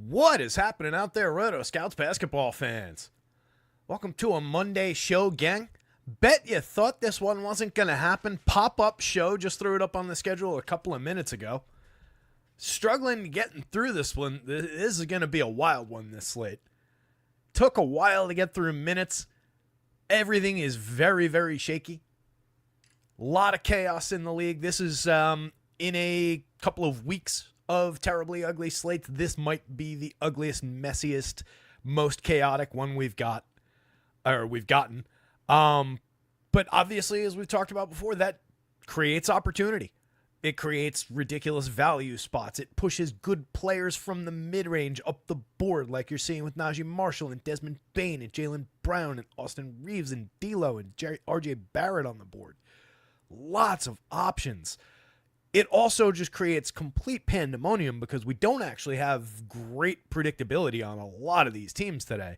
What is happening out there, Roto Scouts basketball fans? Welcome to a Monday show, gang. Bet you thought this one wasn't going to happen. Pop-up show, just threw it up on the schedule a couple of minutes ago. Struggling getting through this one. This is going to be a wild one, this slate. Took a while to get through minutes. Everything is very, very shaky. A lot of chaos in the league. This is in a couple of weeks of terribly ugly slates. This might be the ugliest, messiest, most chaotic one we've gotten. But obviously, as we've talked about before, that creates opportunity. It creates ridiculous value spots. It pushes good players from the mid-range up the board, like you're seeing with Najee Marshall and Desmond Bane and Jaylen Brown and Austin Reeves and D'Lo and RJ Barrett on the board. Lots of options. It also just creates complete pandemonium because we don't actually have great predictability on a lot of these teams today.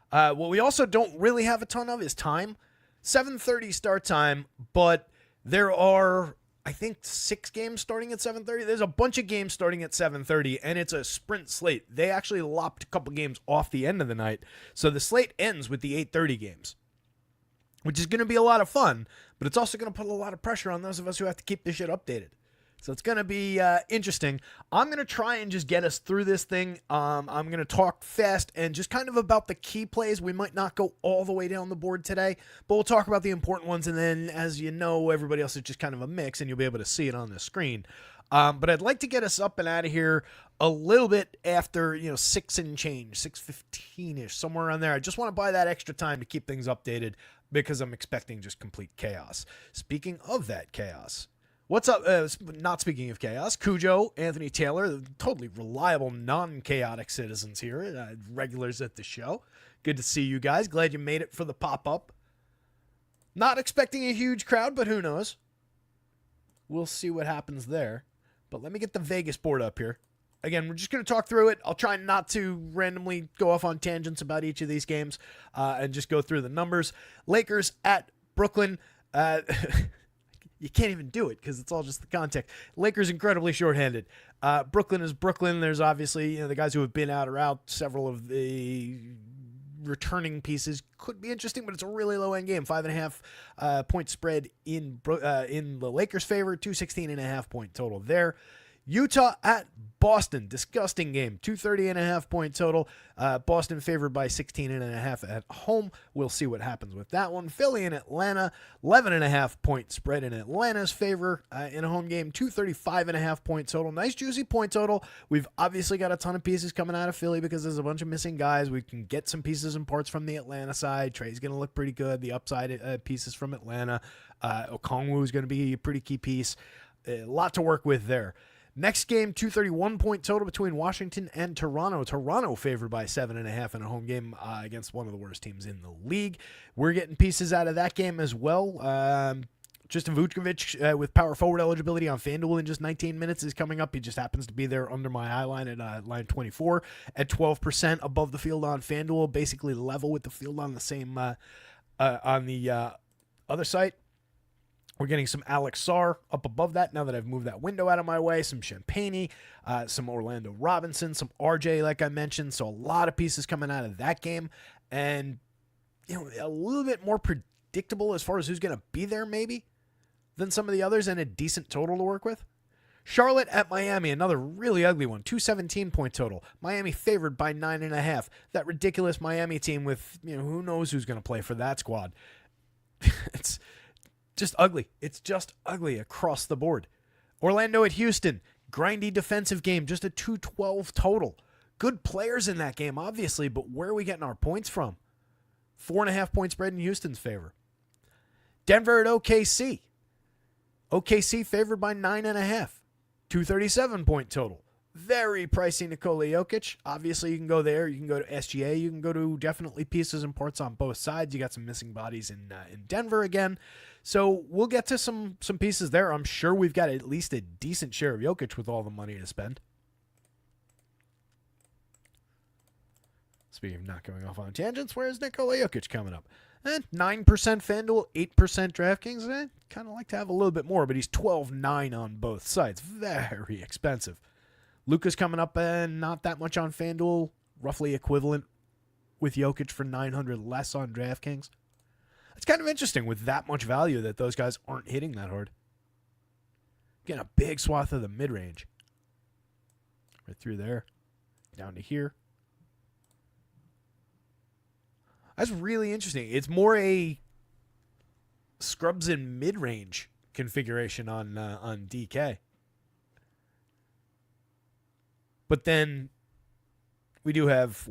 What we also don't really have a ton of is time. 7:30 start time, but there are, I think, 6 games starting at 7:30. There's a bunch of games starting at 7:30, and it's a sprint slate. They actually lopped a couple games off the end of the night, so the slate ends with the 8:30 games, which is going to be a lot of fun, but it's also going to put a lot of pressure on those of us who have to keep this shit updated. So it's going to be interesting. I'm going to try and just get us through this thing. I'm going to talk fast and just kind of about the key plays. We might not go all the way down the board today, but we'll talk about the important ones. And then, as you know, everybody else is just kind of a mix, and you'll be able to see it on the screen. But I'd like to get us up and out of here a little bit after, 6 and change, 6:15-ish, somewhere around there. I just want to buy that extra time to keep things updated because I'm expecting just complete chaos. Speaking of that chaos, what's up? Not speaking of chaos, Cujo, Anthony Taylor, totally reliable, non-chaotic citizens here, regulars at the show. Good to see you guys. Glad you made it for the pop-up. Not expecting a huge crowd, but who knows? We'll see what happens there. But let me get the Vegas board up here. Again, we're just going to talk through it. I'll try not to randomly go off on tangents about each of these games and just go through the numbers. Lakers at Brooklyn. You can't even do it because it's all just the context. Lakers incredibly shorthanded. Brooklyn is Brooklyn. There's obviously the guys who have been out or out. Several of the returning pieces could be interesting, but it's a really low end game. 5.5 point spread in the Lakers' favor. 216.5 point total there. Utah at Boston. Disgusting game. 230.5 point total. Boston favored by 16.5 at home. We'll see what happens with that one. Philly and Atlanta. 11.5 point spread in Atlanta's favor in a home game. 235.5 point total. Nice juicy point total. We've obviously got a ton of pieces coming out of Philly because there's a bunch of missing guys. We can get some pieces and parts from the Atlanta side. Trey's going to look pretty good. The upside pieces from Atlanta. Okongwu is going to be a pretty key piece. A lot to work with there. Next game, 231 point total between Washington and Toronto. Toronto favored by 7.5 in a home game against one of the worst teams in the league. We're getting pieces out of that game as well. Tristan Vucevic with power forward eligibility on FanDuel in just 19 minutes is coming up. He just happens to be there under my eye line at line 24 at 12% above the field on FanDuel, basically level with the field on the same on the other site. We're getting some Alex Sarr up above that now that I've moved that window out of my way. Some Champagny, some Orlando Robinson, some RJ, like I mentioned. So a lot of pieces coming out of that game. And, a little bit more predictable as far as who's going to be there maybe than some of the others, and a decent total to work with. Charlotte at Miami, another really ugly one. 217 point total. Miami favored by 9.5. That ridiculous Miami team with, who knows who's going to play for that squad. It's just ugly. It's just ugly across the board. Orlando at Houston. Grindy defensive game. Just a 212 total. Good players in that game, obviously, but where are we getting our points from? 4.5 point spread in Houston's favor. Denver at OKC. OKC favored by 9.5. 237 point total. Very pricey Nikola Jokic. Obviously, you can go there. You can go to SGA. You can go to definitely pieces and parts on both sides. You got some missing bodies in Denver again. So we'll get to some pieces there. I'm sure we've got at least a decent share of Jokic with all the money to spend. Speaking of not going off on tangents, where's Nikola Jokic coming up? 9% FanDuel, 8% DraftKings. Kind of like to have a little bit more, but he's 12.9 on both sides. Very expensive. Luka's coming up and not that much on FanDuel, roughly equivalent with Jokic for 900 less on DraftKings. It's kind of interesting with that much value that those guys aren't hitting that hard. Getting a big swath of the mid-range. Right through there. Down to here. That's really interesting. It's more a scrubs in mid-range configuration on DK. But then we do have,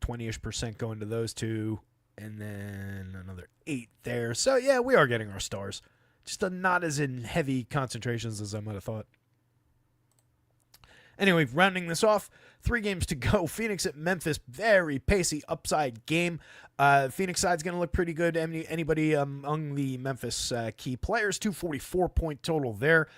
20-ish% going to those two, and then another 8 there. So, yeah, we are getting our stars. Just not as in heavy concentrations as I might have thought. Anyway, rounding this off, 3 games to go. Phoenix at Memphis, very pacey upside game. Phoenix side's going to look pretty good. Anybody among the Memphis key players, 244-point total there.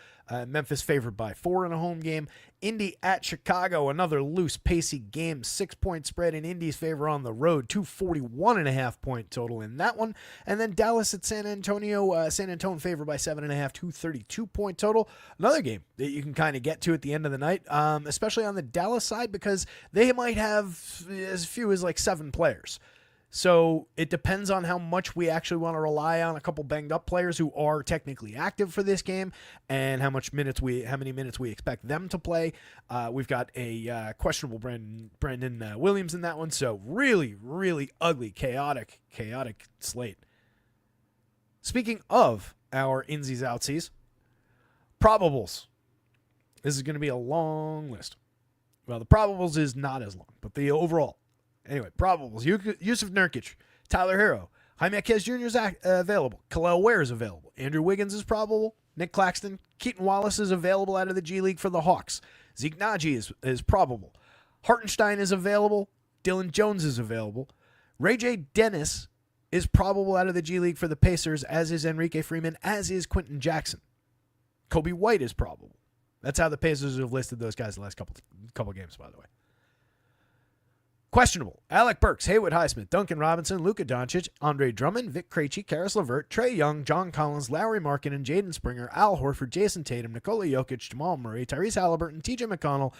Memphis favored by 4 in a home game. Indy at Chicago, another loose, pacey game. 6-point spread in Indy's favor on the road. 241.5-point total in that one. And then Dallas at San Antonio. San Antonio favored by 7.5. 232-point total. Another game that you can kind of get to at the end of the night, especially on the Dallas side, because they might have as few as like 7 players. So it depends on how much we actually want to rely on a couple banged up players who are technically active for this game, and how many minutes we expect them to play. We've got a questionable Brandon Williams in that one. So really, really ugly, chaotic slate. Speaking of our insies outsies, probables. This is going to be a long list. Well, the probables is not as long, but the overall. Anyway, probables. Yusuf Nurkic, Tyler Hero, Jaime Jaquez Jr. is available. Khalil Ware is available. Andrew Wiggins is probable. Nick Claxton. Keaton Wallace is available out of the G League for the Hawks. Zeke Naji is probable. Hartenstein is available. Dylan Jones is available. Ray J. Dennis is probable out of the G League for the Pacers, as is Enrique Freeman, as is Quentin Jackson. Kobe White is probable. That's how the Pacers have listed those guys the last couple games, by the way. Questionable. Alec Burks, Haywood Highsmith, Duncan Robinson, Luka Doncic, Andre Drummond, Vic Krejci, Karis LeVert, Trae Young, John Collins, Lowry Markkanen, Jaden Springer, Al Horford, Jason Tatum, Nikola Jokic, Jamal Murray, Tyrese Halliburton, TJ McConnell,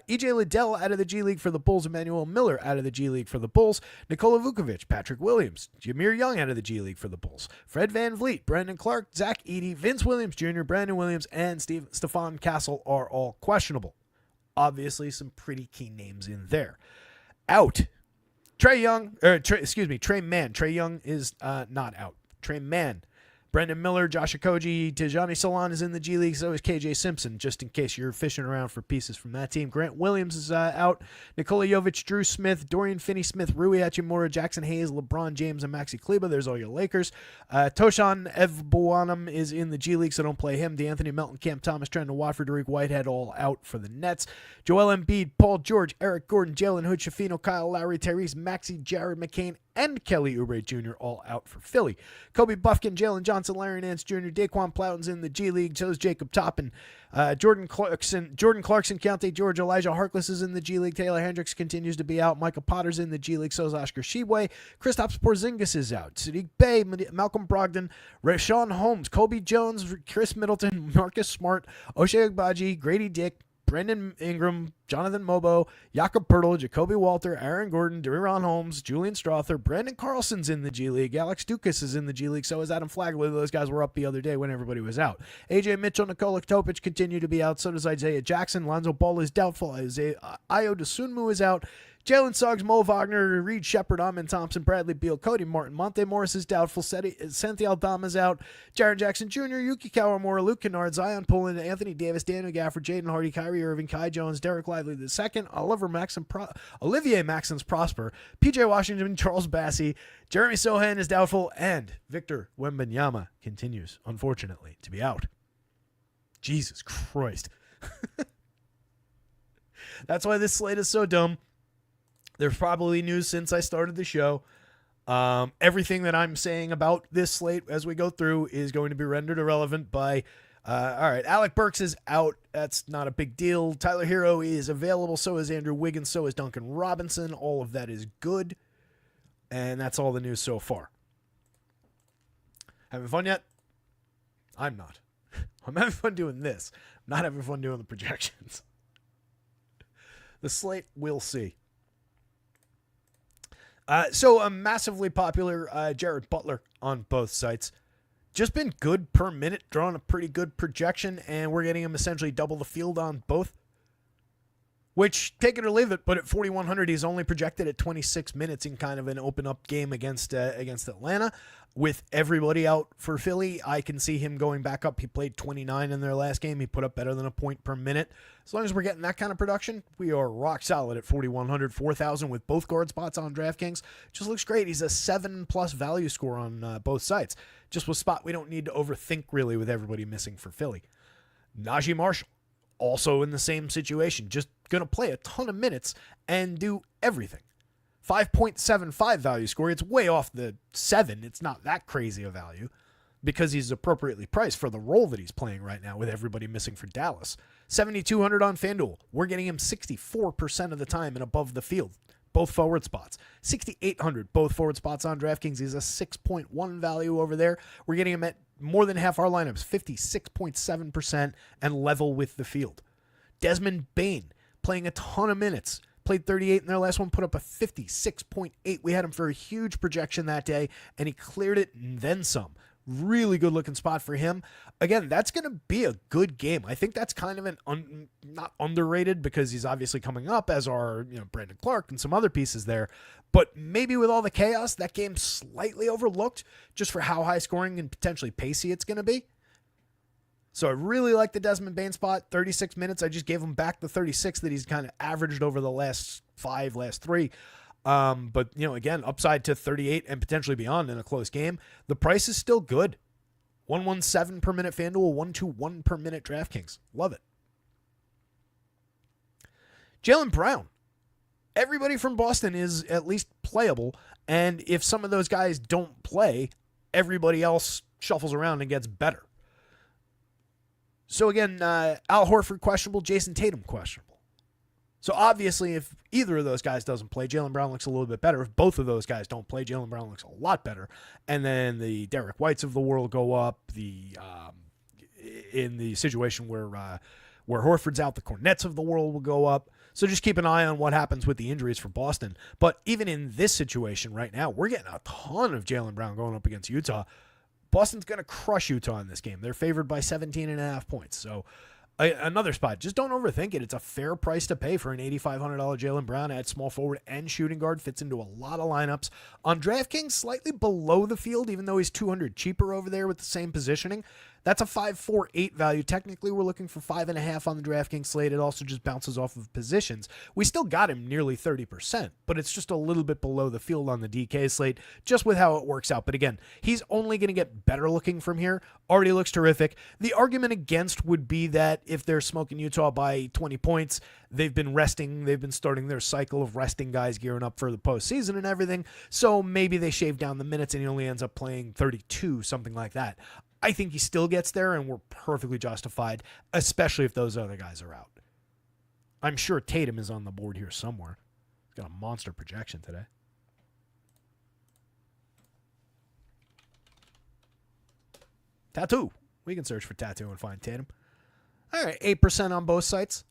EJ Liddell out of the G League for the Bulls, Emmanuel Miller out of the G League for the Bulls, Nikola Vukovic, Patrick Williams, Jameer Young out of the G League for the Bulls, Fred VanVleet, Brandon Clark, Zach Edey, Vince Williams Jr., Brandon Williams, and Stephon Castle are all questionable. Obviously, some pretty key names in there. Out. Trey Mann. Trey Young is not out. Trey Mann. Brendan Miller, Josh Okogie, Tijani Salon is in the G League, so is KJ Simpson, just in case you're fishing around for pieces from that team. Grant Williams is out. Nikola Jovic, Drew Smith, Dorian Finney-Smith, Rui Hachimura, Jackson Hayes, LeBron James, and Maxi Kleber. There's all your Lakers. Toshan Evbuanam is in the G League, so don't play him. DeAnthony Melton, Cam Thomas, Trendon Watford, Derek Whitehead, all out for the Nets. Joel Embiid, Paul George, Eric Gordon, Jalen Hood, Shafino, Kyle Lowry, Tyrese Maxey, Jared McCain, and Kelly Oubre Jr. all out for Philly. Kobe Buffkin, Jalen Johnson, Larry Nance Jr., Daquan Plowton's in the G League, so is Jacob Toppin. Jordan Clarkson, Keontae George, Elijah Harkless is in the G League. Taylor Hendricks continues to be out. Michael Potter's in the G League, so is Oscar Tshiebwe. Kristaps Porzingis is out. Sadiq Bey, Malcolm Brogdon, Rashawn Holmes, Kobe Jones, Chris Middleton, Marcus Smart, Oshae Agbaji, Grady Dick, Brendan Ingram, Jonathan Mobo, Jakob Poeltl, Jacoby Walter, Aaron Gordon, De'Aaron Holmes, Julian Strother, Brandon Carlson's in the G League, Alex Dukas is in the G League, so is Adam Flagler. Those guys were up the other day when everybody was out. AJ Mitchell, Nikola Topic continue to be out, so does Isaiah Jackson. Lonzo Ball is doubtful. Ayo Dosunmu is out. Jalen Suggs, Mo Wagner, Reed Shepard, Amin Thompson, Bradley Beal, Cody Martin, Monte Morris is doubtful, Santi Aldama is out, Jaren Jackson Jr., Yuki Kawamura, Luke Kennard, Zion Pullen, Anthony Davis, Daniel Gafford, Jaden Hardy, Kyrie Irving, Kai Jones, Derek Lively II, Olivier Maxence Prosper, PJ Washington, Charles Bassey, Jeremy Sohan is doubtful, and Victor Wembanyama continues, unfortunately, to be out. Jesus Christ. That's why this slate is so dumb. There's probably news since I started the show. Everything that I'm saying about this slate as we go through is going to be rendered irrelevant by, all right, Alec Burks is out. That's not a big deal. Tyler Hero is available. So is Andrew Wiggins. So is Duncan Robinson. All of that is good. And that's all the news so far. Having fun yet? I'm not. I'm having fun doing this. I'm not having fun doing the projections. The slate, we'll see. So a massively popular Jared Butler on both sites. Just been good per minute, drawing a pretty good projection, and we're getting him essentially double the field on both. Which, take it or leave it, but at 4,100, he's only projected at 26 minutes in kind of an open-up game against Atlanta. With everybody out for Philly, I can see him going back up. He played 29 in their last game. He put up better than a point per minute. As long as we're getting that kind of production, we are rock solid at 4,100, 4,000 with both guard spots on DraftKings. Just looks great. He's a 7+ value score on both sides. Just a spot we don't need to overthink, really, with everybody missing for Philly. Najee Marshall, also in the same situation. Just going to play a ton of minutes and do everything. 5.75 value score. It's way off the 7. It's not that crazy a value because he's appropriately priced for the role that he's playing right now with everybody missing for Dallas. 7,200 on FanDuel. We're getting him 64% of the time and above the field. Both forward spots. 6,800, both forward spots on DraftKings. He's a 6.1 value over there. We're getting him at more than half our lineups, 56.7% and level with the field. Desmond Bane playing a ton of minutes. Played 38 in their last one, put up a 56.8. We had him for a huge projection that day, and he cleared it and then some. Really good looking spot for him. Again, that's going to be a good game. I think that's kind of an not underrated because he's obviously coming up as are Brandon Clark and some other pieces there. But maybe with all the chaos, that game's slightly overlooked just for how high scoring and potentially pacey it's going to be. So I really like the Desmond Bane spot. 36 minutes. I just gave him back the 36 that he's kind of averaged over the last 3. But, again, upside to 38 and potentially beyond in a close game. The price is still good. 117 per minute FanDuel, 121 per minute DraftKings. Love it. Jaylen Brown. Everybody from Boston is at least playable. And if some of those guys don't play, everybody else shuffles around and gets better. So again, Al Horford questionable, Jason Tatum questionable. So obviously, if either of those guys doesn't play, Jaylen Brown looks a little bit better. If both of those guys don't play, Jaylen Brown looks a lot better. And then the Derek Whites of the world go up. In the situation where Horford's out, the Cornets of the world will go up. So just keep an eye on what happens with the injuries for Boston. But even in this situation right now, we're getting a ton of Jaylen Brown going up against Utah. Boston's going to crush Utah in this game. They're favored by 17.5 points. So another spot. Just don't overthink it. It's a fair price to pay for an $8,500 Jaylen Brown at small forward and shooting guard. Fits into a lot of lineups. On DraftKings, slightly below the field, even though he's $200 cheaper over there with the same positioning. That's a 5.48 value. Technically, we're looking for 5.5 on the DraftKings slate. It also just bounces off of positions. We still got him nearly 30%, but it's just a little bit below the field on the DK slate, just with how it works out. But again, he's only going to get better looking from here. Already looks terrific. The argument against would be that if they're smoking Utah by 20 points, they've been resting. They've been starting their cycle of resting guys gearing up for the postseason and everything. So maybe they shave down the minutes and he only ends up playing 32, something like that. I think he still gets there, and we're perfectly justified, especially if those other guys are out. I'm sure Tatum is on the board here somewhere. He's got a monster projection today. Tattoo. We can search for Tattoo and find Tatum. All right, 8% on both sites.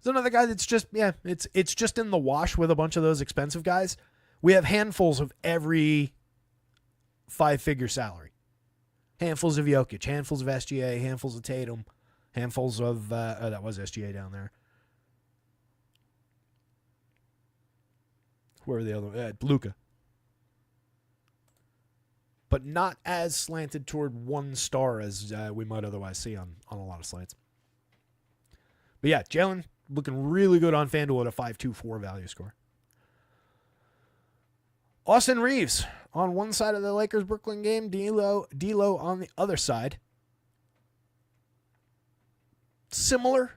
There's another guy that's just, it's just in the wash with a bunch of those expensive guys. We have handfuls of every 5-figure salary. Handfuls of Jokic, handfuls of SGA, handfuls of Tatum, handfuls of, that was SGA down there. Where are the other? Luka. But not as slanted toward one star as we might otherwise see on a lot of slates. But yeah, Jaylen looking really good on FanDuel at a 5.24 value score. Austin Reeves on one side of the Lakers-Brooklyn game, D'Lo on the other side. Similar.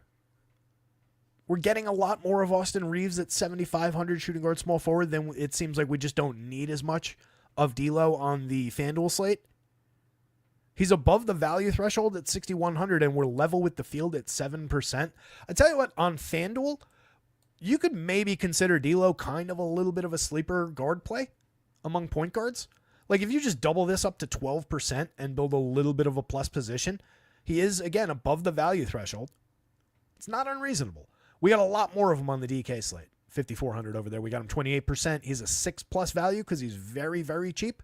We're getting a lot more of Austin Reeves at 7,500 shooting guard small forward than it seems like we just don't need as much of D'Lo on the FanDuel slate. He's above the value threshold at 6,100, and we're level with the field at 7%. I tell you what, on FanDuel, you could maybe consider D'Lo kind of a little bit of a sleeper guard play among point guards. Like if you just double this up to 12% and build a little bit of a plus position, He is, again, above the value threshold. It's not unreasonable. We got a lot more of him on the DK slate. 5,400 over there. We got him 28%. He's a 6+ value because he's very, very cheap.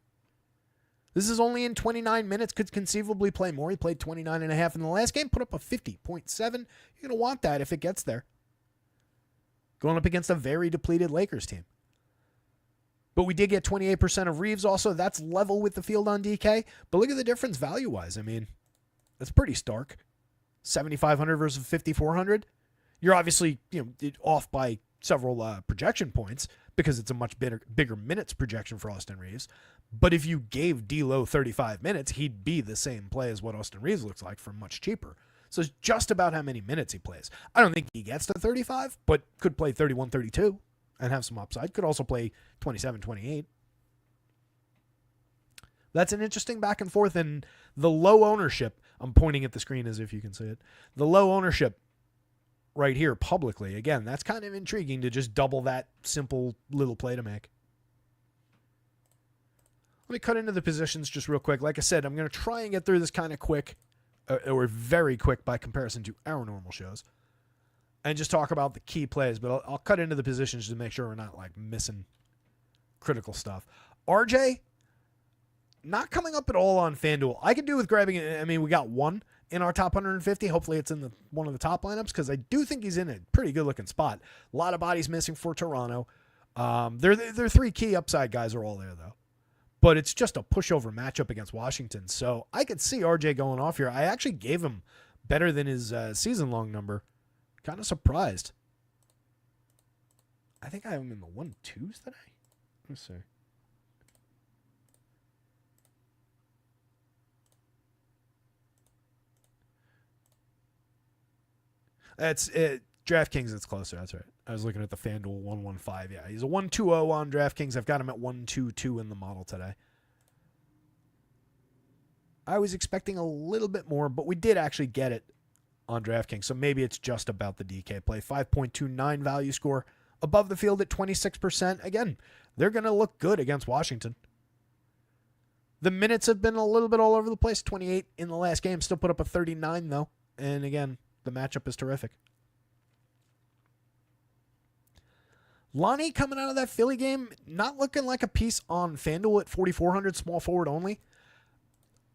This is only in 29 minutes. Could conceivably play more. He played 29.5 in the last game. Put up a 50.7. You're going to want that if it gets there. Going up against a very depleted Lakers team. But we did get 28% of Reeves also. That's level with the field on DK. But look at the difference value-wise. I mean, that's pretty stark. 7,500 versus 5,400. You're obviously off by several projection points because it's a much bigger minutes projection for Austin Reeves. But if you gave D'Lo 35 minutes, he'd be the same play as what Austin Reeves looks like for much cheaper. So it's just about how many minutes he plays. I don't think he gets to 35, but could play 31, 32 and have some upside. Could also play 27, 28. That's an interesting back and forth. And the low ownership, I'm pointing at the screen as if you can see it. The low ownership right here publicly, again, that's kind of intriguing to just double that simple little play to make. Let me cut into the positions just real quick. Like I said, I'm going to try and get through this kind of quick, or very quick by comparison to our normal shows, and just talk about the key plays. But I'll cut into the positions to make sure we're not like missing critical stuff. RJ, not coming up at all on FanDuel. I could do with grabbing it. I mean, we got one in our top 150. Hopefully it's in one of the top lineups because I do think he's in a pretty good looking spot. A lot of bodies missing for Toronto. Their three key upside guys are all there though. But it's just a pushover matchup against Washington. So I could see RJ going off here. I actually gave him better than his season-long number. Kind of surprised. I think I have him in the 1-2s today. Let's see. That's it. DraftKings, it's closer. That's right. I was looking at the FanDuel 115. Yeah, he's a 1-2-0 on DraftKings. I've got him at 1-2-2 in the model today. I was expecting a little bit more, but we did actually get it on DraftKings, so maybe it's just about the DK play. 5.29 value score. Above the field at 26%. Again, they're going to look good against Washington. The minutes have been a little bit all over the place. 28 in the last game. Still put up a 39, though. And again, the matchup is terrific. Lonnie coming out of that Philly game, not looking like a piece on FanDuel at 4,400, small forward only.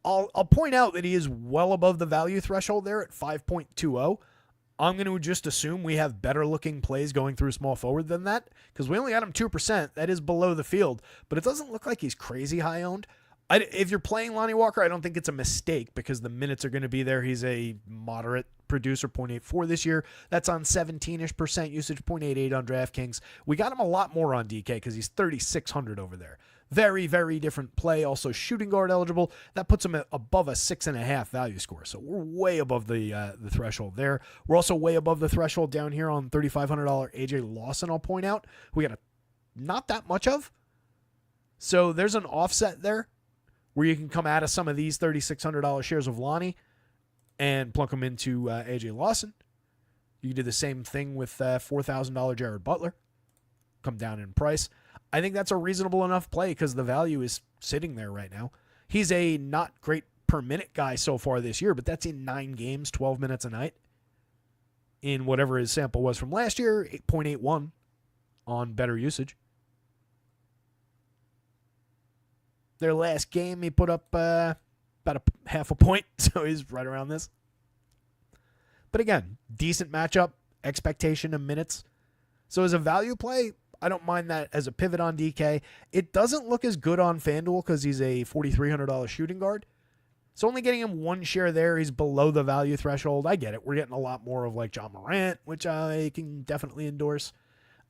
I'll point out that he is well above the value threshold there at 5.20. I'm going to just assume we have better looking plays going through small forward than that because we only got him 2%. That is below the field, but it doesn't look like he's crazy high owned. If you're playing Lonnie Walker, I don't think it's a mistake because the minutes are going to be there. He's a moderate producer, 0.84 this year. That's on 17-ish% usage, 0.88 on DraftKings. We got him a lot more on DK because he's 3,600 over there. Very, very different play. Also shooting guard eligible. That puts him above a 6.5 value score. So we're way above the threshold there. We're also way above the threshold down here on $3,500 AJ Lawson, I'll point out. We got not that much of. So there's an offset there where you can come out of some of these $3,600 shares of Lonnie and plunk them into AJ Lawson. You can do the same thing with $4,000 Jared Butler. Come down in price. I think that's a reasonable enough play because the value is sitting there right now. He's a not great per minute guy so far this year, but that's in 9 games, 12 minutes a night. In whatever his sample was from last year, 8.81 on better usage. Their last game, he put up about a half a point, so he's right around this. But again, decent matchup, expectation of minutes. So as a value play, I don't mind that as a pivot on DK. It doesn't look as good on FanDuel because he's a $4,300 shooting guard. So only getting him one share there, he's below the value threshold. I get it. We're getting a lot more of like John Morant, which I can definitely endorse.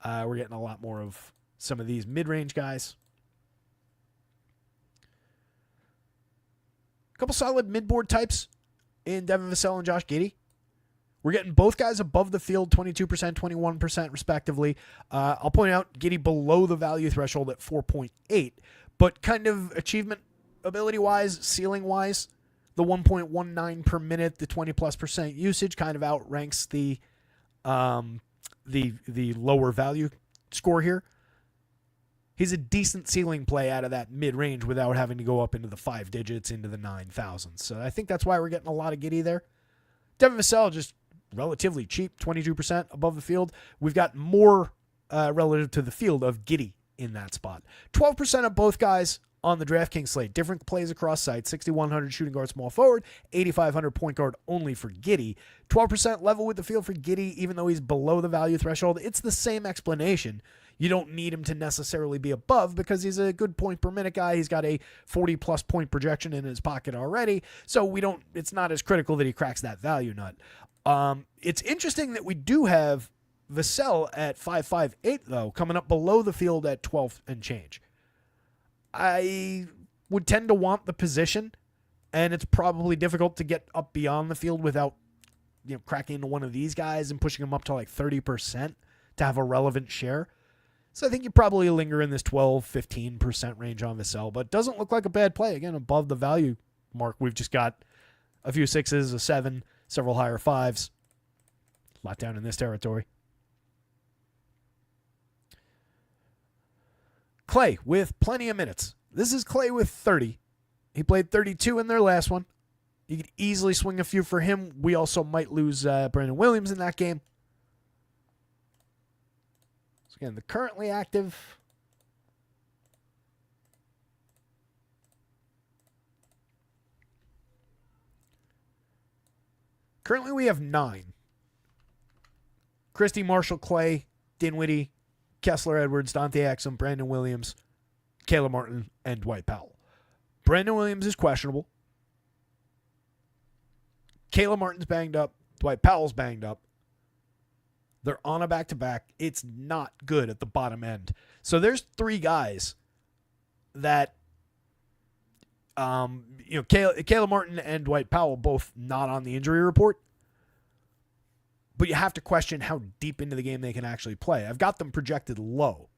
We're getting a lot more of some of these mid-range guys. A couple solid mid-board types in Devin Vassell and Josh Giddey. We're getting both guys above the field, 22%, 21% respectively. I'll point out Giddey below the value threshold at 4.8, but kind of achievement ability-wise, ceiling-wise, the 1.19 per minute, the 20+% usage kind of outranks the lower value score here. He's a decent ceiling play out of that mid-range without having to go up into the 5 digits, into the 9,000s. So I think that's why we're getting a lot of Giddey there. Devin Vassell, just relatively cheap, 22% above the field. We've got more relative to the field of Giddey in that spot. 12% of both guys on the DraftKings slate. Different plays across sites. 6,100 shooting guard, small forward. 8,500 point guard only for Giddey. 12% level with the field for Giddey, even though he's below the value threshold. It's the same explanation. You don't need him to necessarily be above because he's a good point per minute guy. He's got a 40-plus point projection in his pocket already. So it's not as critical that he cracks that value nut. It's interesting that we do have Vassell at 5.58, though, coming up below the field at 12 and change. I would tend to want the position, and it's probably difficult to get up beyond the field without cracking into one of these guys and pushing him up to like 30% to have a relevant share. So I think you probably linger in this 12-15% range on Vassell, but doesn't look like a bad play. Again, above the value mark, we've just got a few 6s, a 7, several higher 5s. A lot down in this territory. Clay with plenty of minutes. This is Clay with 30. He played 32 in their last one. You could easily swing a few for him. We also might lose Brandon Williams in that game. So again, the currently active. Currently we have 9. Christie, Marshall, Clay, Dinwiddie, Kessler Edwards, Dante Exum, Brandon Williams, Caleb Martin, and Dwight Powell. Brandon Williams is questionable. Caleb Martin's banged up. Dwight Powell's banged up. They're on a back-to-back. It's not good at the bottom end. So there's 3 guys that, Caleb Martin and Dwight Powell both not on the injury report. But you have to question how deep into the game they can actually play. I've got them projected low.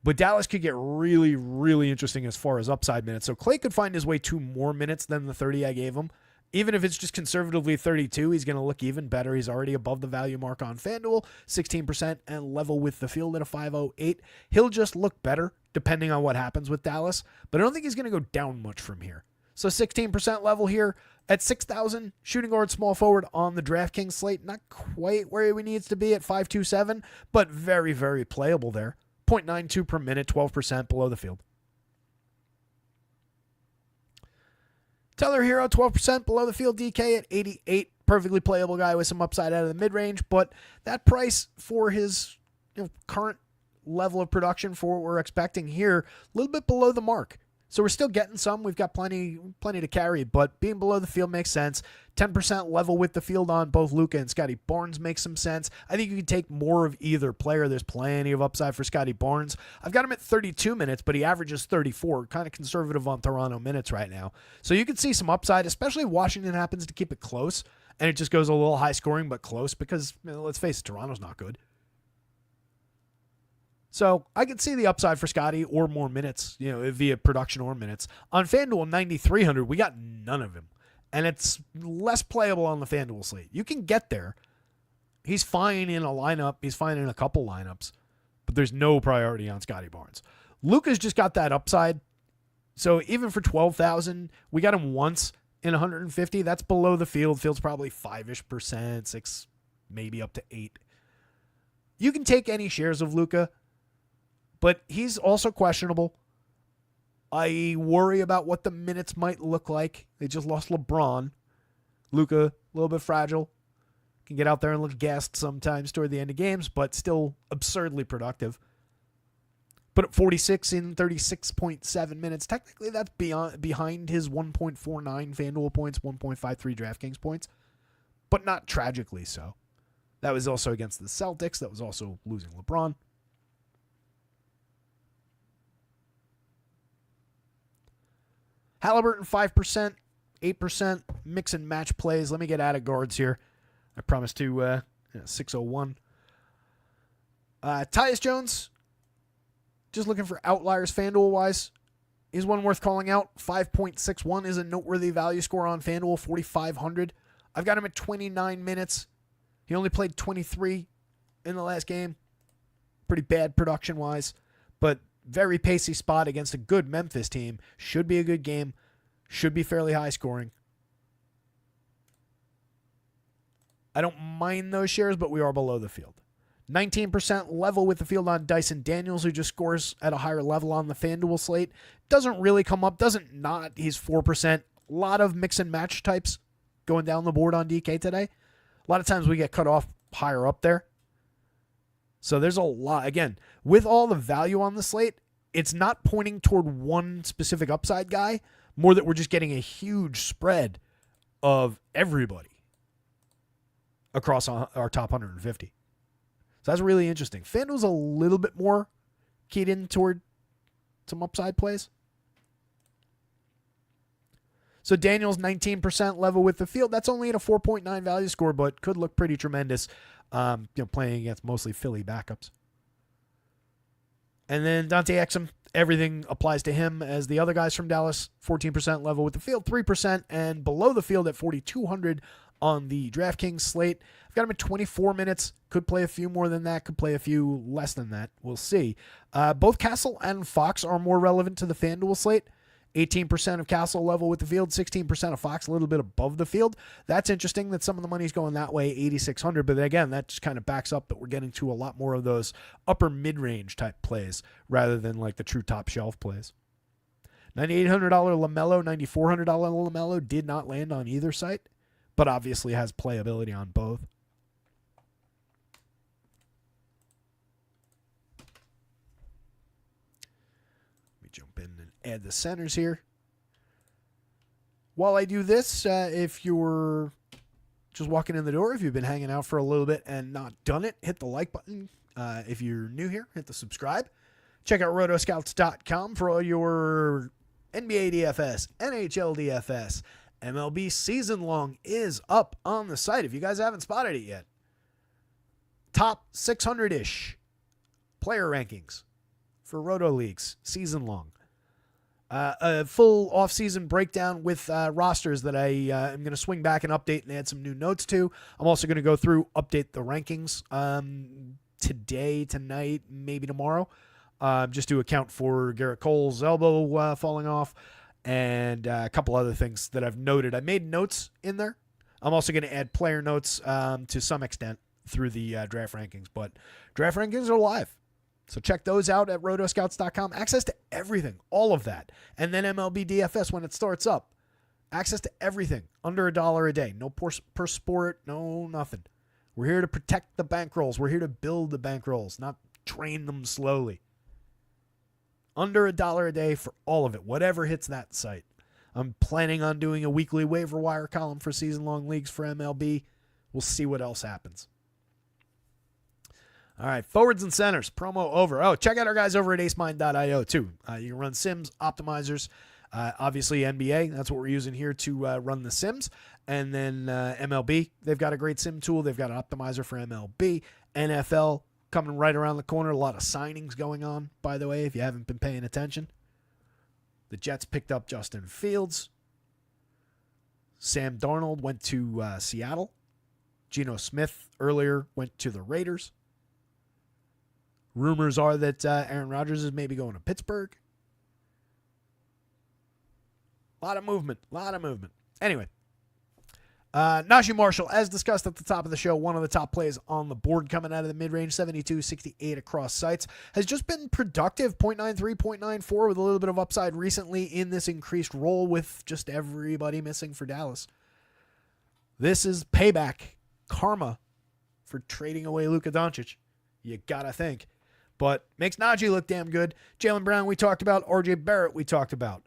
But Dallas could get really, really interesting as far as upside minutes. So Clay could find his way to more minutes than the 30 I gave him. Even if it's just conservatively 32, he's going to look even better. He's already above the value mark on FanDuel, 16%, and level with the field at a 5.08. He'll just look better depending on what happens with Dallas. But I don't think he's going to go down much from here. So 16% level here. At 6,000, shooting guard, small forward on the DraftKings slate. Not quite where he needs to be at 5.27, but very, very playable there. 0.92 per minute, 12% below the field. Tyler Hero, 12% below the field. DK at 88. Perfectly playable guy with some upside out of the mid-range, but that price for his current level of production for what we're expecting here, a little bit below the mark. So we're still getting some. We've got plenty to carry, but being below the field makes sense. 10% level with the field on both Luka and Scotty Barnes makes some sense. I think you can take more of either player. There's plenty of upside for Scotty Barnes. I've got him at 32 minutes, but he averages 34. Kind of conservative on Toronto minutes right now. So you can see some upside, especially if Washington happens to keep it close, and it just goes a little high scoring but close because, let's face it, Toronto's not good. So I could see the upside for Scotty or more minutes, via production or minutes. On FanDuel 9,300, we got none of him. And it's less playable on the FanDuel slate. You can get there. He's fine in a lineup. He's fine in a couple lineups. But there's no priority on Scotty Barnes. Luka's just got that upside. So even for 12,000, we got him once in 150. That's below the field. Field's probably 5-ish%, 6, maybe up to 8. You can take any shares of Luka. But he's also questionable. I worry about what the minutes might look like. They just lost LeBron. Luka, a little bit fragile. Can get out there and look gassed sometimes toward the end of games, but still absurdly productive. But at 46 in 36.7 minutes, technically that's behind his 1.49 FanDuel points, 1.53 DraftKings points, but not tragically so. That was also against the Celtics. That was also losing LeBron. Halliburton 5%, 8%, mix and match plays. Let me get out of guards here. I promised to 601. Tyus Jones, just looking for outliers FanDuel-wise. Is one worth calling out. 5.61 is a noteworthy value score on FanDuel, 4,500. I've got him at 29 minutes. He only played 23 in the last game. pretty bad production-wise, but very pacey spot against a good Memphis team. Should be a good game. Should be fairly high scoring. I don't mind those shares, but we are below the field. 19% level with the field on Dyson Daniels, who just scores at a higher level on the FanDuel slate. Doesn't really come up, doesn't not. He's 4%. A lot of mix and match types going down the board on DK today. A lot of times we get cut off higher up there. So there's a lot. Again, with all the value on the slate, it's not pointing toward one specific upside guy, more that we're just getting a huge spread of everybody across our top 150. So that's really interesting. FanDuel's a little bit more keyed in toward some upside plays. So Daniels 19% level with the field. That's only at a 4.9 value score, but could look pretty tremendous. Playing against mostly Philly backups. And then Dante Exum, everything applies to him as the other guys from Dallas. 14% level with the field, 3%, and below the field at 4,200 on the DraftKings slate. I've got him at 24 minutes. Could play a few more than that. Could play a few less than that. We'll see. Both Castle and Fox are more relevant to the FanDuel slate. 18% of Castle level with the field, 16% of Fox, a little bit above the field. That's interesting that some of the money's going that way, 8,600. But again, that just kind of backs up that we're getting to a lot more of those upper mid-range type plays rather than like the true top shelf plays. $9,800 LaMelo, $9,400 LaMelo did not land on either site, but obviously has playability on both. Jump in and add the centers here. While I do this, if you're just walking in the door, if you've been hanging out for a little bit and not done it, hit the like button. If you're new here, hit the subscribe. Check out rotoscouts.com for all your NBA DFS, NHL DFS, MLB season long is up on the site if you guys haven't spotted it yet. Top 600-ish player rankings for Roto Leagues, season long. A full off-season breakdown with rosters that I am going to swing back and update and add some new notes to. I'm also going to go through, update the rankings today, tonight, maybe tomorrow, just to account for Garrett Cole's elbow falling off and a couple other things that I've noted. I made notes in there. I'm also going to add player notes to some extent through the draft rankings, but draft rankings are live. So check those out at rotoscouts.com. Access to everything, all of that. And then MLB DFS when it starts up. Access to everything under $1 a day. No per sport, no nothing. We're here to protect the bankrolls. We're here to build the bankrolls, not train them slowly. Under $1 a day for all of it, whatever hits that site. I'm planning on doing a weekly waiver wire column for season-long leagues for MLB. We'll see what else happens. All right, forwards and centers, promo over. Oh, check out our guys over at acemind.io too. You can run sims, optimizers, obviously NBA. That's what we're using here to run the sims. And then MLB, they've got a great sim tool. They've got an optimizer for MLB. NFL coming right around the corner. A lot of signings going on, by the way, if you haven't been paying attention. The Jets picked up Justin Fields. Sam Darnold went to Seattle. Geno Smith earlier went to the Raiders. Rumors are that Aaron Rodgers is maybe going to Pittsburgh. A lot of movement. Anyway, Najee Marshall, as discussed at the top of the show, one of the top plays on the board coming out of the mid-range, 72, 68 across sites, has just been productive, 0.93, 0.94 with a little bit of upside recently in this increased role with just everybody missing for Dallas. This is payback, karma for trading away Luka Doncic. You gotta think. But makes Najee look damn good. Jaylen Brown we talked about. RJ Barrett we talked about.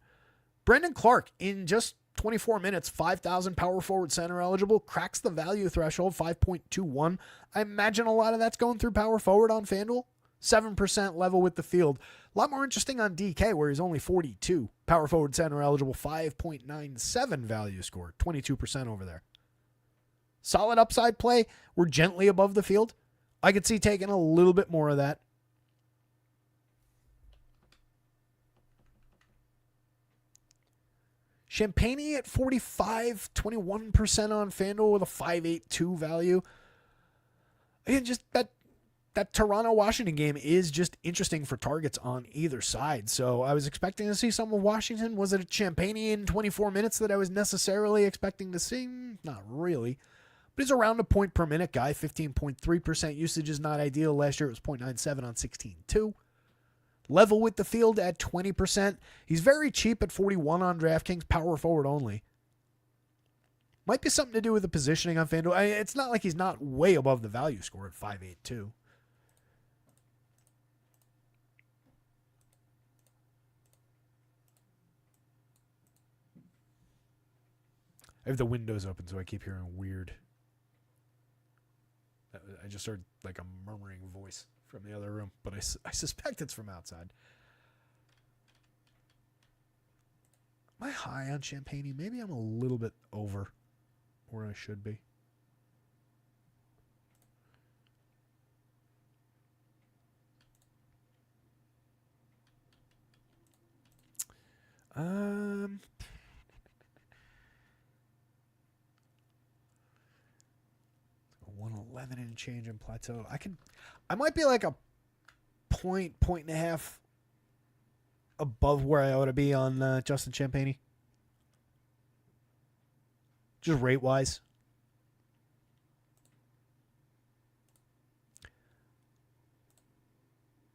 Brendan Clark in just 24 minutes, 5,000 power forward center eligible, cracks the value threshold, 5.21. I imagine a lot of that's going through power forward on FanDuel. 7% level with the field. A lot more interesting on DK where he's only 42. Power forward center eligible, 5.97 value score, 22% over there. Solid upside play. We're gently above the field. I could see taking a little bit more of that. Champagne at 45, 21% on FanDuel with a 5.82 value. Again, just that that Toronto-Washington game is just interesting for targets on either side. So I was expecting to see some of Washington. Was it a Champagnie in 24 minutes that I was necessarily expecting to see? Not really. But he's around a point per minute guy. 15.3% usage is not ideal. Last year it was 0.97 on 16.2. Level with the field at 20%. He's very cheap at 41 on DraftKings, power forward only. Might be something to do with the positioning on FanDuel. It's not like he's not way above the value score at 5.82. I have the windows open, so I keep hearing weird. I just heard like a murmuring voice from the other room, but I suspect it's from outside. Am I high on Champagnie? Maybe I'm a little bit over where I should be. Um, 111 and change in plateau. I might be like a point and a half above where I ought to be on Justin Champagnie. Just rate wise.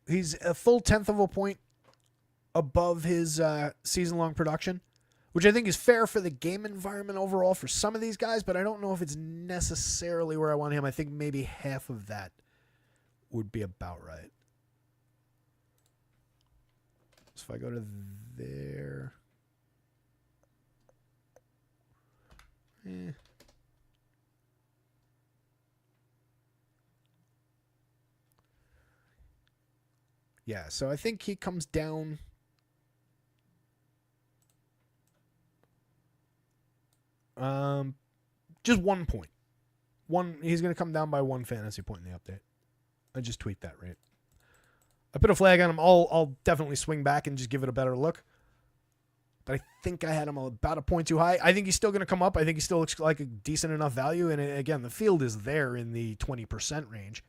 He's a full 10th of a point above his season-long production, which I think is fair for the game environment overall for some of these guys, but I don't know if it's necessarily where I want him. I think maybe half of that would be about right. So if I go to there... Yeah, so I think he comes down... just 1 point. He's going to come down by 1 fantasy point in the update. I just tweet that, right? I put a flag on him. I'll definitely swing back and just give it a better look. But I think I had him about a point too high. I think he's still going to come up. I think he still looks like a decent enough value. And again, the field is there in the 20% range.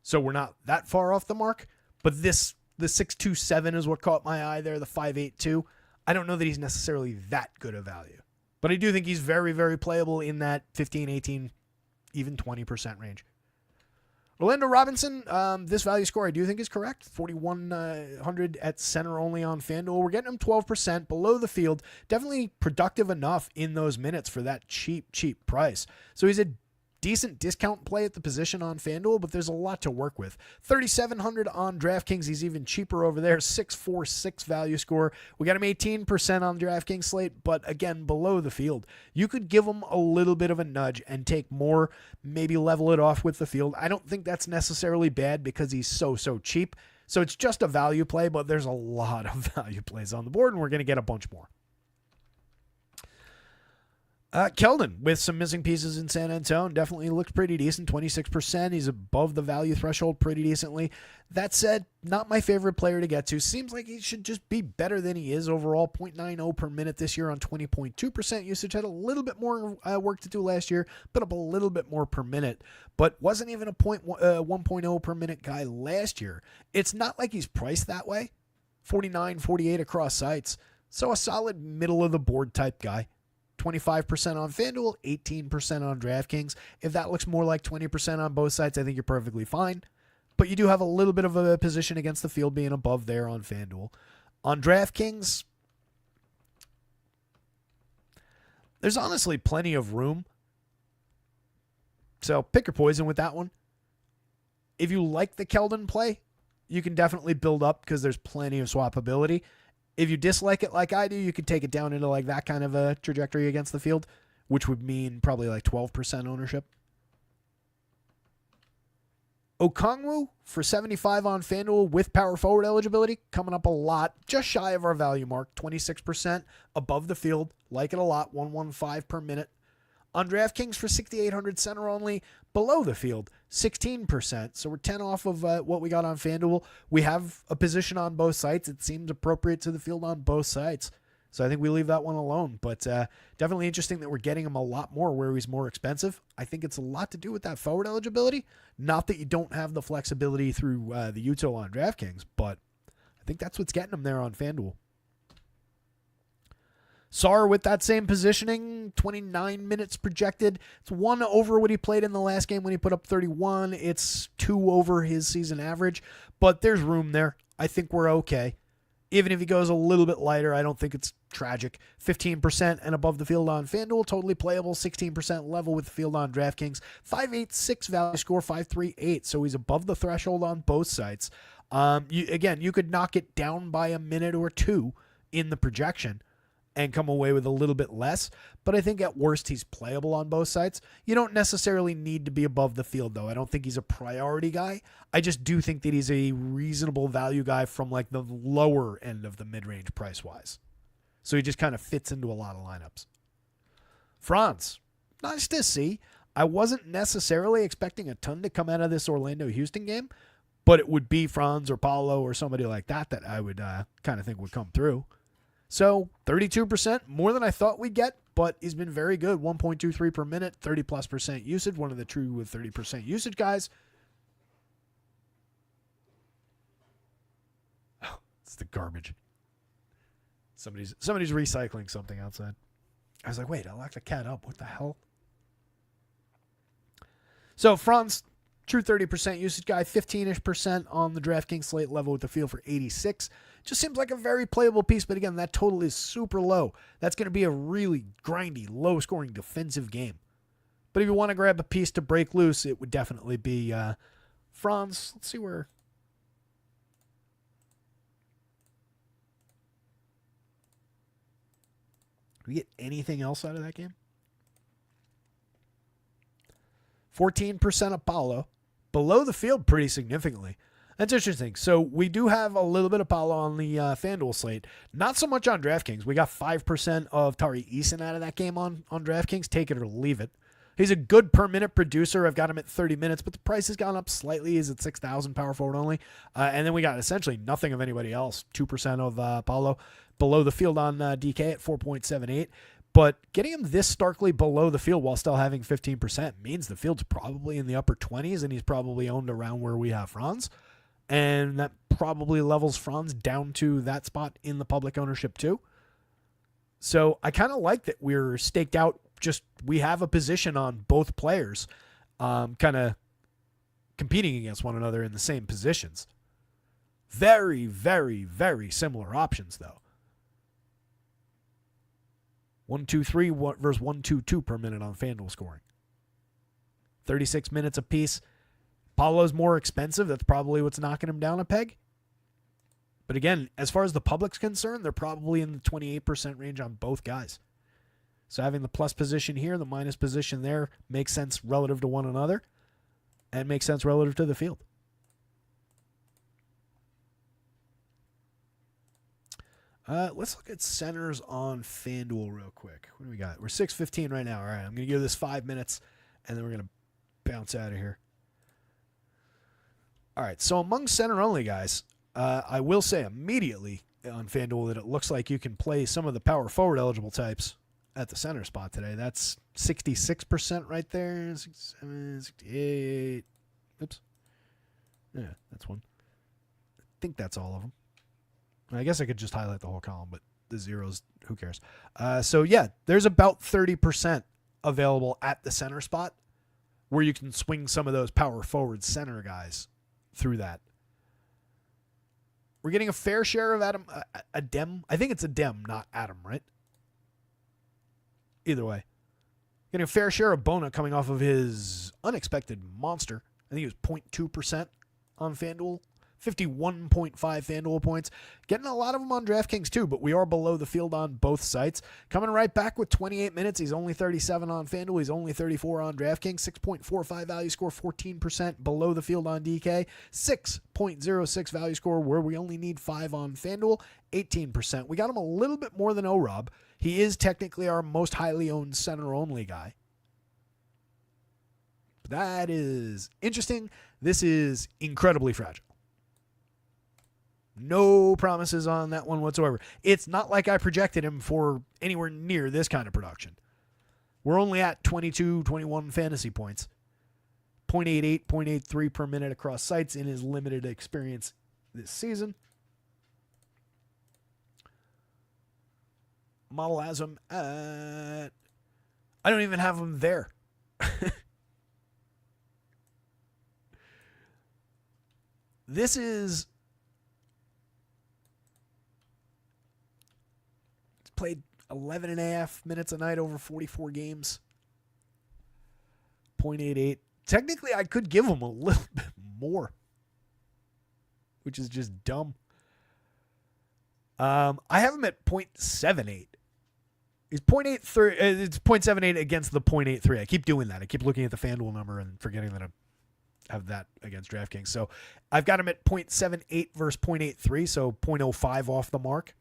So we're not that far off the mark. But the 6.27 is what caught my eye there, the 5.82. I don't know that he's necessarily that good a value. But I do think he's very, very playable in that 15, 18, even 20% range. Orlando Robinson, this value score I do think is correct. 4,100 at center only on FanDuel. We're getting him 12% below the field. Definitely productive enough in those minutes for that cheap price. So he's a decent discount play at the position on FanDuel, but there's a lot to work with. 3,700 on DraftKings. He's even cheaper over there. 6.46 value score. We got him 18% on DraftKings slate, but again, below the field. You could give him a little bit of a nudge and take more, maybe level it off with the field. I don't think that's necessarily bad because he's so cheap. So it's just a value play, but there's a lot of value plays on the board, and we're going to get a bunch more. Keldon with some missing pieces in San Antonio definitely looks pretty decent, 26%. He's above the value threshold pretty decently. That said, not my favorite player to get to. Seems like he should just be better than he is overall. 0.90 per minute this year on 20.2% usage. Had a little bit more work to do last year, but up a little bit more per minute. But wasn't even a 1.0 per minute guy last year. It's not like he's priced that way. 49, 48 across sites. So a solid middle of the board type guy. 25% on FanDuel, 18% on DraftKings. If that looks more like 20% on both sites, I think you're perfectly fine. But you do have a little bit of a position against the field being above there on FanDuel. On DraftKings, there's honestly plenty of room. So pick your poison with that one. If you like the Keldon play, you can definitely build up because there's plenty of swappability. If you dislike it like I do, you could take it down into like that kind of a trajectory against the field, which would mean probably like 12% ownership. Okongwu for 75 on FanDuel with power forward eligibility, coming up a lot, just shy of our value mark, 26% above the field, like it a lot, 115 per minute. On DraftKings for 6,800 center only, below the field, 16%. So we're 10 off of what we got on FanDuel. We have a position on both sites. It seems appropriate to the field on both sites. So I think we leave that one alone. But definitely interesting that we're getting him a lot more where he's more expensive. I think it's a lot to do with that forward eligibility. Not that you don't have the flexibility through the util on DraftKings, but I think that's what's getting him there on FanDuel. Sar with that same positioning, 29 minutes projected. It's 1 over what he played in the last game when he put up 31. It's 2 over his season average, but there's room there. I think we're okay. Even if he goes a little bit lighter, I don't think it's tragic. 15% and above the field on FanDuel, totally playable. 16% level with the field on DraftKings. 5.86 value score, 5.38. So he's above the threshold on both sites. You could knock it down by a minute or two in the projection and come away with a little bit less. But I think at worst, he's playable on both sides. You don't necessarily need to be above the field, though. I don't think he's a priority guy. I just do think that he's a reasonable value guy from like the lower end of the mid-range price-wise. So he just kind of fits into a lot of lineups. Franz, nice to see. I wasn't necessarily expecting a ton to come out of this Orlando-Houston game, but it would be Franz or Paulo or somebody like that I would kind of think would come through. So 32%, more than I thought we'd get, but he's been very good. 1.23 per minute, 30+% usage, one of the true with 30% usage guys. Oh, it's the garbage. Somebody's recycling something outside. I was like, wait, I locked the cat up. What the hell? So Franz, true 30% usage guy, 15-ish% on the DraftKings slate level with the field for 86. Just seems like a very playable piece, but again, that total is super low. That's going to be a really grindy, low-scoring defensive game. But if you want to grab a piece to break loose, it would definitely be Franz. Let's see where. Did we get anything else out of that game? 14% Apollo. Below the field pretty significantly. That's interesting. So we do have a little bit of Paulo on the FanDuel slate. Not so much on DraftKings. We got 5% of Tari Eason out of that game on DraftKings. Take it or leave it. He's a good per-minute producer. I've got him at 30 minutes, but the price has gone up slightly. He's at 6,000 power forward only. And then we got essentially nothing of anybody else. 2% of Paulo. Below the field on DK at 4.78. But getting him this starkly below the field while still having 15% means the field's probably in the upper 20s, and he's probably owned around where we have Franz. And that probably levels Franz down to that spot in the public ownership too. So I kind of like that we're staked out. Just we have a position on both players kind of competing against one another in the same positions. Very, very, very similar options though. 1-2-3 versus 1-2-2 per minute on FanDuel scoring. 36 minutes apiece. Paulo's more expensive. That's probably what's knocking him down a peg. But again, as far as the public's concerned, they're probably in the 28% range on both guys. So having the plus position here, the minus position there makes sense relative to one another and makes sense relative to the field. Let's look at centers on FanDuel real quick. What do we got? We're 6:15 right now. All right, I'm going to give this 5 minutes, and then we're going to bounce out of here. All right, so among center-only guys, I will say immediately on FanDuel that it looks like you can play some of the power forward eligible types at the center spot today. That's 66% right there. 67, 68. Oops. Yeah, that's one. I think that's all of them. I guess I could just highlight the whole column, but the zeros, who cares? So, yeah, there's about 30% available at the center spot where you can swing some of those power forward center guys through that. We're getting a fair share of Adem. I think it's Adem, not Adam, right? Either way. Getting a fair share of Bona coming off of his unexpected monster. I think it was 0.2% on FanDuel. 51.5 FanDuel points. Getting a lot of them on DraftKings too, but we are below the field on both sites. Coming right back with 28 minutes. He's only 37 on FanDuel. He's only 34 on DraftKings. 6.45 value score, 14% below the field on DK. 6.06 value score where we only need 5 on FanDuel. 18%. We got him a little bit more than O-Rob. He is technically our most highly owned center-only guy. That is interesting. This is incredibly fragile. No promises on that one whatsoever. It's not like I projected him for anywhere near this kind of production. We're only at 22, 21 fantasy points. 0.88, 0.83 per minute across sites in his limited experience this season. Model has him at... I don't even have him there. This is... He's played 11 and a half minutes a night over 44 games. 0.88. Technically, I could give him a little bit more, which is just dumb. I have him at 0.78. He's 0.83. It's 0.78 against the 0.83. I keep doing that. I keep looking at the FanDuel number and forgetting that I have that against DraftKings. So I've got him at 0.78 versus 0.83, so 0.05 off the mark.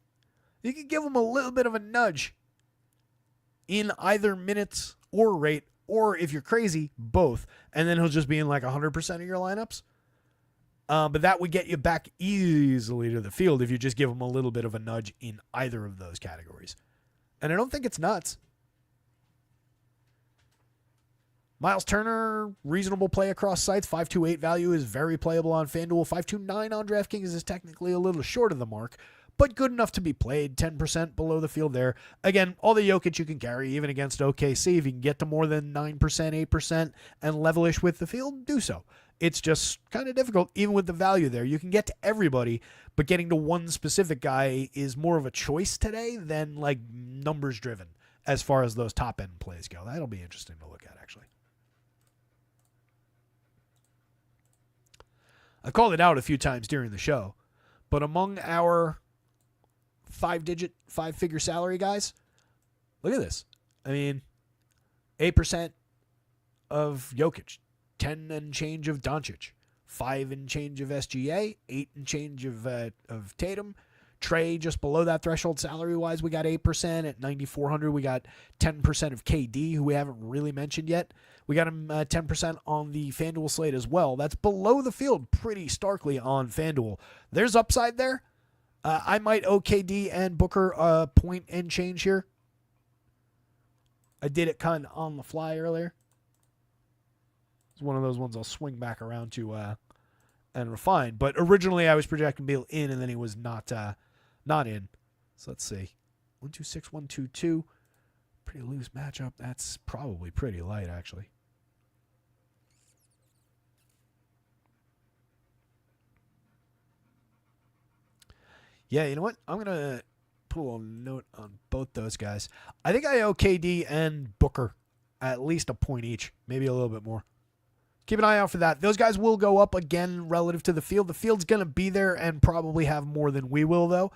You can give him a little bit of a nudge in either minutes or rate, or if you're crazy, both. And then he'll just be in like 100% of your lineups. But that would get you back easily to the field if you just give him a little bit of a nudge in either of those categories. And I don't think it's nuts. Miles Turner, reasonable play across sites. 5.28 value is very playable on FanDuel. 5.29 on DraftKings is technically a little short of the mark, but good enough to be played. 10% below the field there. Again, all the Jokic you can carry, even against OKC. If you can get to more than 9%, 8%, and levelish with the field, do so. It's just kind of difficult, even with the value there. You can get to everybody, but getting to one specific guy is more of a choice today than like numbers driven as far as those top end plays go. That'll be interesting to look at, actually. I called it out a few times during the show, but among our five-figure salary guys, look at this. I mean, 8% of Jokic, 10 and change of Doncic, 5 and change of SGA, 8 and change of Tatum. Trey, just below that threshold salary-wise, we got 8%. At 9,400, we got 10% of KD, who we haven't really mentioned yet. We got him 10% on the FanDuel slate as well. That's below the field pretty starkly on FanDuel. There's upside there. I might owe KD and Booker a point and change here. I did it kind of on the fly earlier. It's one of those ones I'll swing back around to and refine. But originally I was projecting Beal in, and then he was not in. So let's see. 126, 122. Pretty loose matchup. That's probably pretty light, actually. Yeah, you know what? I'm going to put a little note on both those guys. I think I owe KD and Booker at least a point each, maybe a little bit more. Keep an eye out for that. Those guys will go up again relative to the field. The field's going to be there and probably have more than we will, though.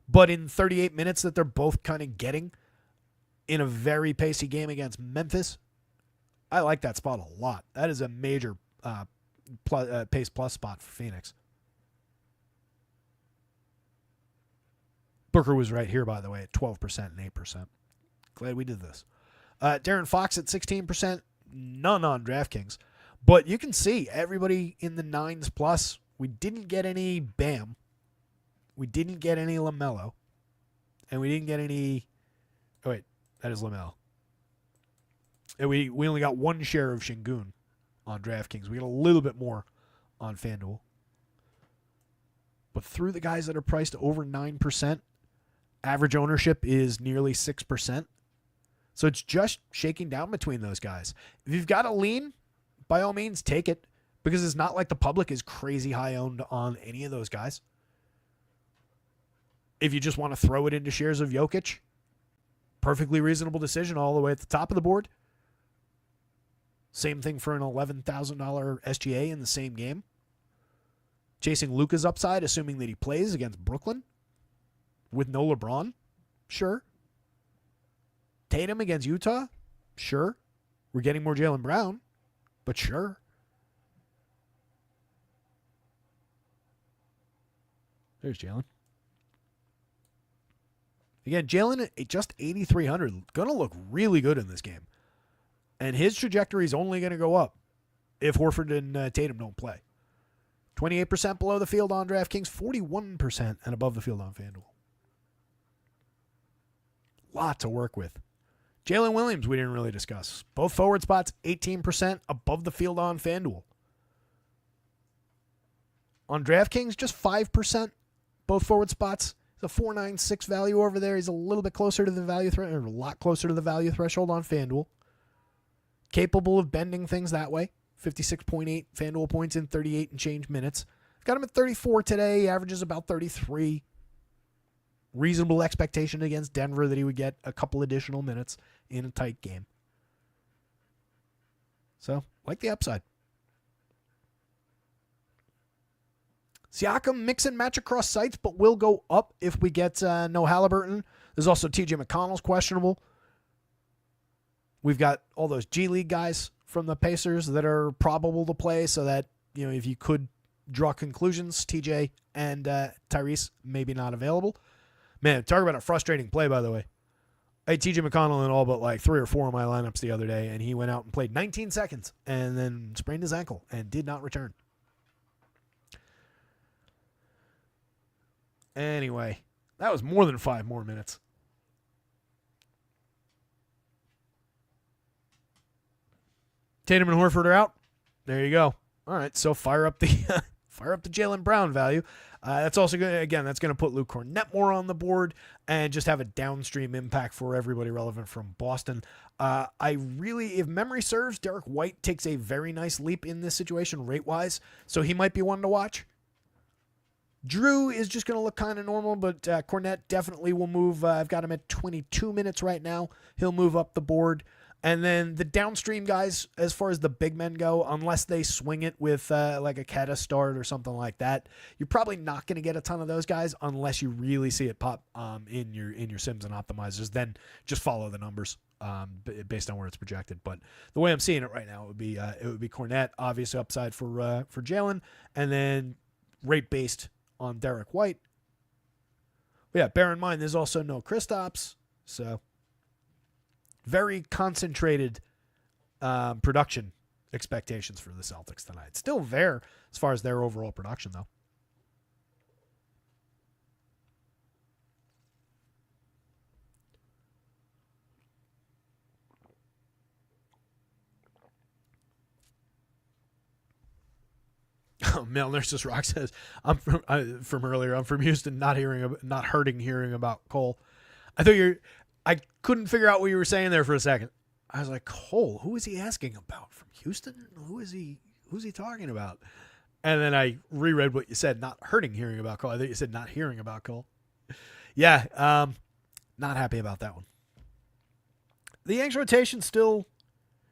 But in 38 minutes that they're both kind of getting in a very pacey game against Memphis, I like that spot a lot. That is a major pace plus spot for Phoenix. Booker was right here, by the way, at 12% and 8%. Glad we did this. Darren Fox at 16%. None on DraftKings. But you can see everybody in the 9s plus. We didn't get any Bam. We didn't get any LaMelo. And we didn't get any... Oh, wait. That is LaMelo. And we only got one share of Şengün on DraftKings. We got a little bit more on FanDuel. But through the guys that are priced over 9%, average ownership is nearly 6%. So it's just shaking down between those guys. If you've got a lean, by all means, take it. Because it's not like the public is crazy high owned on any of those guys. If you just want to throw it into shares of Jokic, perfectly reasonable decision all the way at the top of the board. Same thing for an $11,000 SGA in the same game. Chasing Luka's upside, assuming that he plays against Brooklyn with no LeBron? Sure. Tatum against Utah? Sure. We're getting more Jaylen Brown, but sure. There's Jaylen. Again, Jaylen at just 8,300. Going to look really good in this game. And his trajectory is only going to go up if Horford and Tatum don't play. 28% below the field on DraftKings, 41% and above the field on FanDuel. Lot to work with. Jalen Williams, we didn't really discuss. Both forward spots, 18% above the field on FanDuel. On DraftKings, just 5%, both forward spots. It's a 4.96 value over there. He's a little bit closer to the value threshold, or a lot closer to the value threshold on FanDuel. Capable of bending things that way. 56.8 FanDuel points in 38 and change minutes. Got him at 34 today. He averages about 33. Reasonable expectation against Denver that he would get a couple additional minutes in a tight game. So, like the upside. Siakam mix and match across sites, but will go up if we get no Halliburton. There's also TJ McConnell's questionable. We've got all those G League guys from the Pacers that are probable to play, so that, you know, if you could draw conclusions, TJ and Tyrese maybe not available. Man, talk about a frustrating play, by the way. I had TJ McConnell in all but like 3 or 4 of my lineups the other day, and he went out and played 19 seconds and then sprained his ankle and did not return. Anyway, that was more than 5 more minutes. Tatum and Horford are out. There you go. All right, so fire up the Jaylen Brown value. That's also going to, again, that's going to put Luke Cornett more on the board and just have a downstream impact for everybody relevant from Boston. If memory serves, Derek White takes a very nice leap in this situation rate-wise, so he might be one to watch. Drew is just going to look kind of normal, but Cornett definitely will move. I've got him at 22 minutes right now. He'll move up the board. And then the downstream guys, as far as the big men go, unless they swing it with like a Keta start or something like that, you're probably not going to get a ton of those guys unless you really see it pop in your sims and optimizers. Then just follow the numbers based on where it's projected. But the way I'm seeing it right now, it would be Cornett, obviously upside for Jalen, and then rate based on Derek White. But yeah, bear in mind there's also no Kristaps, so very concentrated production expectations for the Celtics tonight. Still there as far as their overall production, though. Oh, Male Nurses Rock says, I'm from earlier. I'm from Houston, not hurting hearing about Cole. I couldn't figure out what you were saying there for a second. I was like, Cole, who is he asking about? From Houston? Who's he talking about? And then I reread what you said, not hurting hearing about Cole. I thought you said not hearing about Cole. Yeah, not happy about that one. The Yanks rotation still...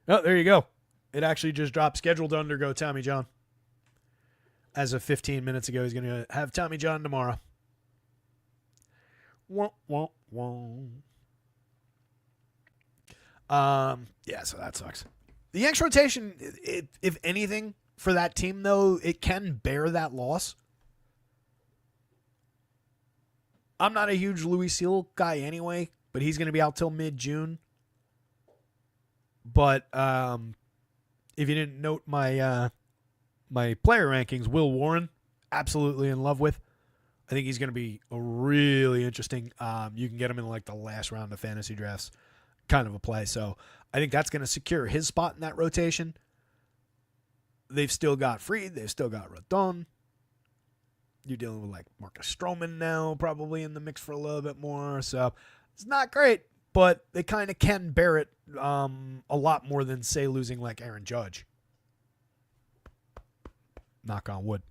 Oh, there you go. It actually just dropped. Scheduled to undergo Tommy John. As of 15 minutes ago, he's going to have Tommy John tomorrow. Wah, wah, wah. Yeah, so that sucks. The Yanks rotation, if anything, for that team, though, it can bear that loss. I'm not a huge Louis Seal guy anyway, but he's going to be out till mid-June. But if you didn't note my player rankings, Will Warren, absolutely in love with. I think he's going to be a really interesting. You can get him in like the last round of fantasy drafts kind of a play. So I think that's going to secure his spot in that rotation. They've still got Freed. They've still got Rodon. You're dealing with like Marcus Stroman now, probably in the mix for a little bit more. So it's not great, but they kind of can bear it a lot more than, say, losing like Aaron Judge. Knock on wood.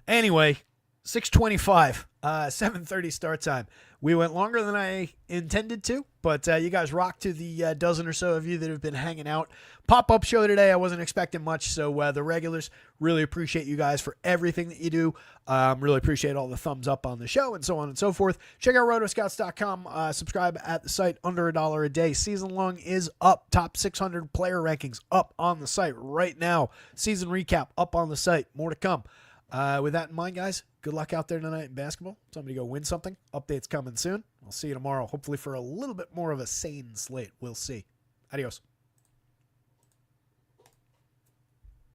Anyway, 6:25, 7:30 start time. We went longer than I intended to, but you guys rock to the dozen or so of you that have been hanging out. Pop-up show today. I wasn't expecting much, so the regulars, really appreciate you guys for everything that you do. Really appreciate all the thumbs up on the show and so on and so forth. Check out rotoscouts.com. Subscribe at the site, under $1 a day. Season long is up. Top 600 player rankings up on the site right now. Season recap up on the site. More to come. With that in mind, guys, good luck out there tonight in basketball. Somebody go win something. Updates coming soon. I'll see you tomorrow, hopefully for a little bit more of a sane slate. We'll see. Adios.